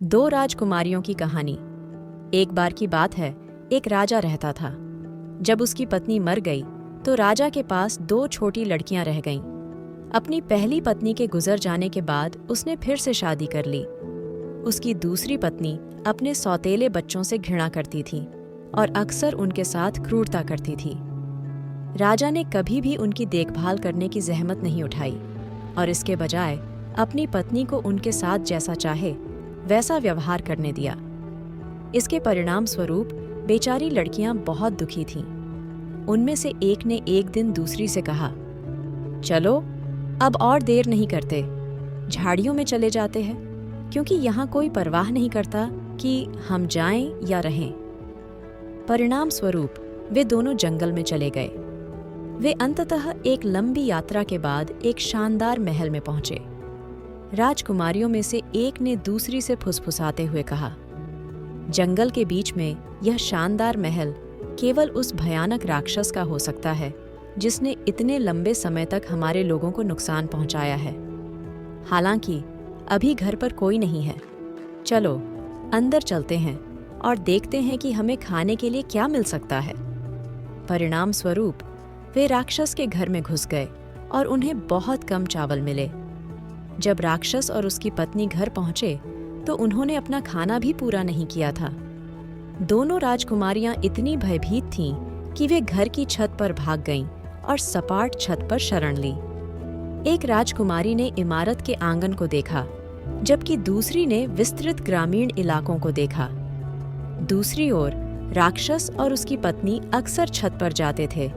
दो राजकुमारियों की कहानी। एक बार की बात है, एक राजा रहता था। जब उसकी पत्नी मर गई तो राजा के पास दो छोटी लड़कियां रह गईं। अपनी पहली पत्नी के गुजर जाने के बाद उसने फिर से शादी कर ली। उसकी दूसरी पत्नी अपने सौतेले बच्चों से घृणा करती थी और अक्सर उनके साथ क्रूरता करती थी। राजा ने कभी भी उनकी देखभाल करने की जहमत नहीं उठाई और इसके बजाय अपनी पत्नी को उनके साथ जैसा चाहे वैसा व्यवहार करने दिया। इसके परिणाम स्वरूप बेचारी लड़कियां बहुत दुखी थीं। उनमें से एक ने एक दिन दूसरी से कहा, चलो अब और देर नहीं करते, झाड़ियों में चले जाते हैं, क्योंकि यहाँ कोई परवाह नहीं करता कि हम जाएं या रहें। परिणाम स्वरूप वे दोनों जंगल में चले गए। वे अंततः एक लंबी यात्रा के बाद एक शानदार महल में पहुंचे। राजकुमारियों में से एक ने दूसरी से फुसफुसाते हुए कहा, जंगल के बीच में यह शानदार महल केवल उस भयानक राक्षस का हो सकता है जिसने इतने लंबे समय तक हमारे लोगों को नुकसान पहुंचाया है। हालांकि अभी घर पर कोई नहीं है। चलो अंदर चलते हैं और देखते हैं कि हमें खाने के लिए क्या मिल सकता है। परिणाम स्वरूप वे राक्षस के घर में घुस गए और उन्हें बहुत कम चावल मिले। जब राक्षस और उसकी पत्नी घर पहुंचे तो उन्होंने अपना खाना भी पूरा नहीं किया था। दोनों राजकुमारियां इतनी भयभीत थीं कि वे घर की छत पर भाग गईं और सपाट छत पर शरण ली। एक राजकुमारी ने इमारत के आंगन को देखा, जबकि दूसरी ने विस्तृत ग्रामीण इलाकों को देखा। दूसरी ओर राक्षस और उसकी पत्नी अक्सर छत पर जाते थे।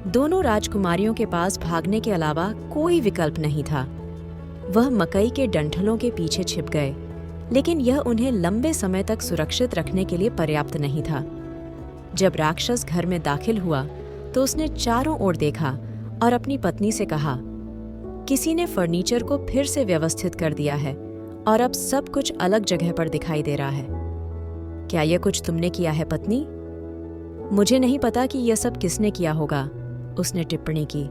दोनों राजकुमारियों के पास भागने के अलावा कोई विकल्प नहीं था। वह मकई के डंठलों के पीछे छिप गए, लेकिन यह उन्हें लंबे समय तक सुरक्षित रखने के लिए पर्याप्त नहीं था। जब राक्षस घर में दाखिल हुआ तो उसने चारों ओर देखा और अपनी पत्नी से कहा, किसी ने फर्नीचर को फिर से व्यवस्थित कर दिया है और अब सब कुछ अलग जगह पर दिखाई दे रहा है। क्या यह कुछ तुमने किया है पत्नी? मुझे नहीं पता कि यह सब किसने किया होगा, उसने टिप्पणी की।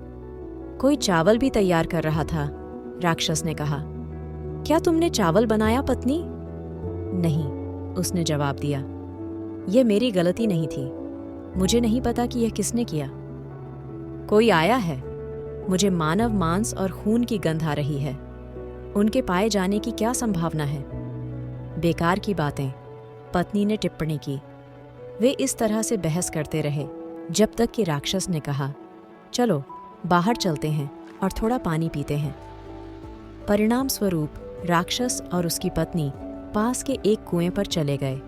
कोई चावल भी तैयार कर रहा था, राक्षस ने कहा। क्या तुमने चावल बनाया पत्नी? नहीं, उसने जवाब दिया। यह मेरी गलती नहीं थी। मुझे नहीं पता कि यह किसने किया। कोई आया है। मुझे मानव मांस और खून की गंध आ रही है। उनके पाए जाने की क्या संभावना है? बेकार की बातें, पत्नी ने टिप्पणी की। वे इस तरह से बहस करते रहे जब तक कि राक्षस ने कहा, चलो बाहर चलते हैं और थोड़ा पानी पीते हैं। परिणाम स्वरूप राक्षस और उसकी पत्नी पास के एक कुएं पर चले गए।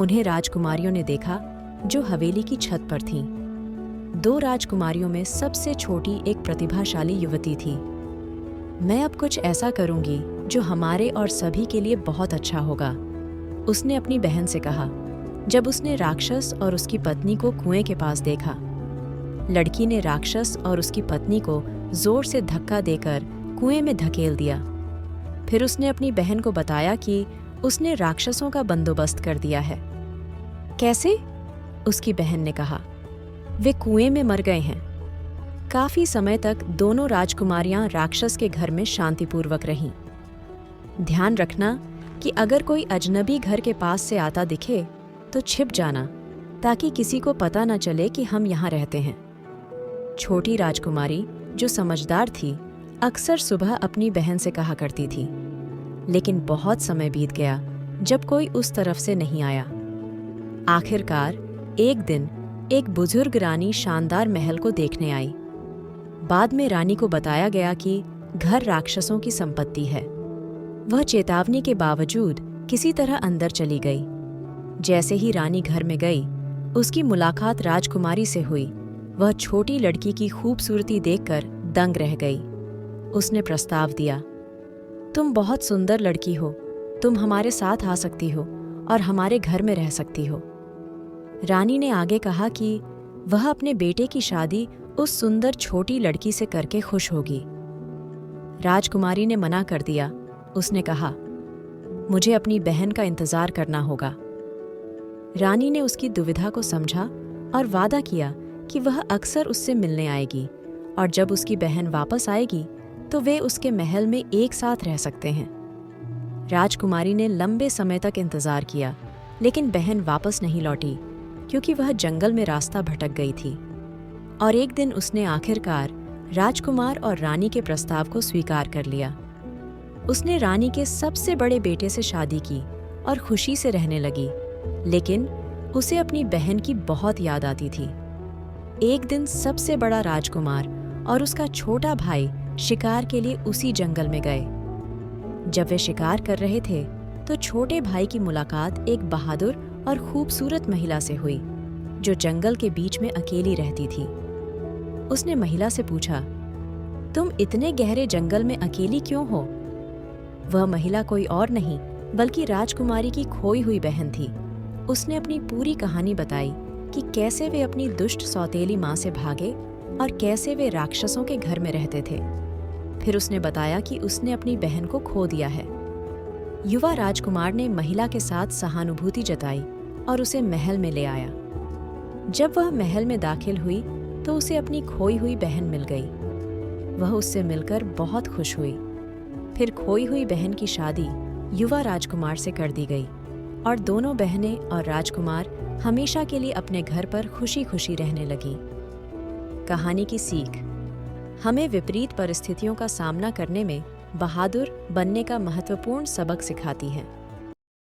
उन्हें राजकुमारियों ने देखा जो हवेली की छत पर थीं। दो राजकुमारियों में सबसे छोटी एक प्रतिभाशाली युवती थी। मैं अब कुछ ऐसा करूंगी जो हमारे और सभी के लिए बहुत अच्छा होगा, उसने अपनी बहन से कहा जब उसने राक्षस और उसकी पत्नी को कुएं के पास देखा। लड़की ने राक्षस और उसकी पत्नी को जोर से धक्का देकर कुएं में धकेल दिया। फिर उसने अपनी बहन को बताया कि उसने राक्षसों का बंदोबस्त कर दिया है। कैसे? उसकी बहन ने कहा। वे कुएं में मर गए हैं। काफी समय तक दोनों राजकुमारियां राक्षस के घर में शांतिपूर्वक रहीं। ध्यान रखना कि अगर कोई अजनबी घर के पास से आता दिखे तो छिप जाना, ताकि किसी को पता न चले कि हम यहाँ रहते हैं। छोटी राजकुमारी, जो समझदार थी, अक्सर सुबह अपनी बहन से कहा करती थी, लेकिन बहुत समय बीत गया जब कोई उस तरफ से नहीं आया। आखिरकार एक दिन एक बुजुर्ग रानी शानदार महल को देखने आई। बाद में रानी को बताया गया कि घर राक्षसों की संपत्ति है। वह चेतावनी के बावजूद किसी तरह अंदर चली गई। जैसे ही रानी घर में गई, उसकी मुलाकात राजकुमारी से हुई। वह छोटी लड़की की खूबसूरती देखकर दंग रह गई। उसने प्रस्ताव दिया, तुम बहुत सुंदर लड़की हो, तुम हमारे साथ आ सकती हो और हमारे घर में रह सकती हो। रानी ने आगे कहा कि वह अपने बेटे की शादी उस सुंदर छोटी लड़की से करके खुश होगी। राजकुमारी ने मना कर दिया। उसने कहा, मुझे अपनी बहन का इंतजार करना होगा। रानी ने उसकी दुविधा को समझा और वादा किया कि वह अक्सर उससे मिलने आएगी और जब उसकी बहन वापस आएगी तो वे उसके महल में एक साथ रह सकते हैं। राजकुमारी ने लंबे समय तक इंतजार किया, लेकिन बहन वापस नहीं लौटी क्योंकि वह जंगल में रास्ता भटक गई थी। और एक दिन उसने आखिरकार राजकुमार और रानी के प्रस्ताव को स्वीकार कर लिया। उसने रानी के सबसे बड़े बेटे से शादी की और खुशी से रहने लगी, लेकिन उसे अपनी बहन की बहुत याद आती थी। एक दिन सबसे बड़ा राजकुमार और उसका छोटा भाई शिकार के लिए उसी जंगल में गए। जब वे शिकार कर रहे थे तो छोटे भाई की मुलाकात एक बहादुर और खूबसूरत महिला से हुई जो जंगल के बीच में अकेली रहती थी। उसने महिला से पूछा, तुम इतने गहरे जंगल में अकेली क्यों हो? वह महिला कोई और नहीं बल्कि राजकुमारी की खोई हुई बहन थी। उसने अपनी पूरी कहानी बताई कि कैसे वे अपनी दुष्ट सौतेली माँ से भागे और कैसे वे राक्षसों के घर में रहते थे। फिर उसने बताया कि उसने अपनी बहन को खो दिया है। युवा राजकुमार ने महिला के साथ सहानुभूति जताई और उसे महल में ले आया। जब वह महल में दाखिल हुई तो उसे अपनी खोई हुई बहन मिल गई। वह उससे मिलकर बहुत खुश हुई। फिर खोई हुई बहन की शादी युवा राजकुमार से कर दी गई और दोनों बहनें और राजकुमार हमेशा के लिए अपने घर पर खुशी खुशी रहने लगी। कहानी की सीख हमें विपरीत परिस्थितियों का सामना करने में बहादुर बनने का महत्वपूर्ण सबक सिखाती है।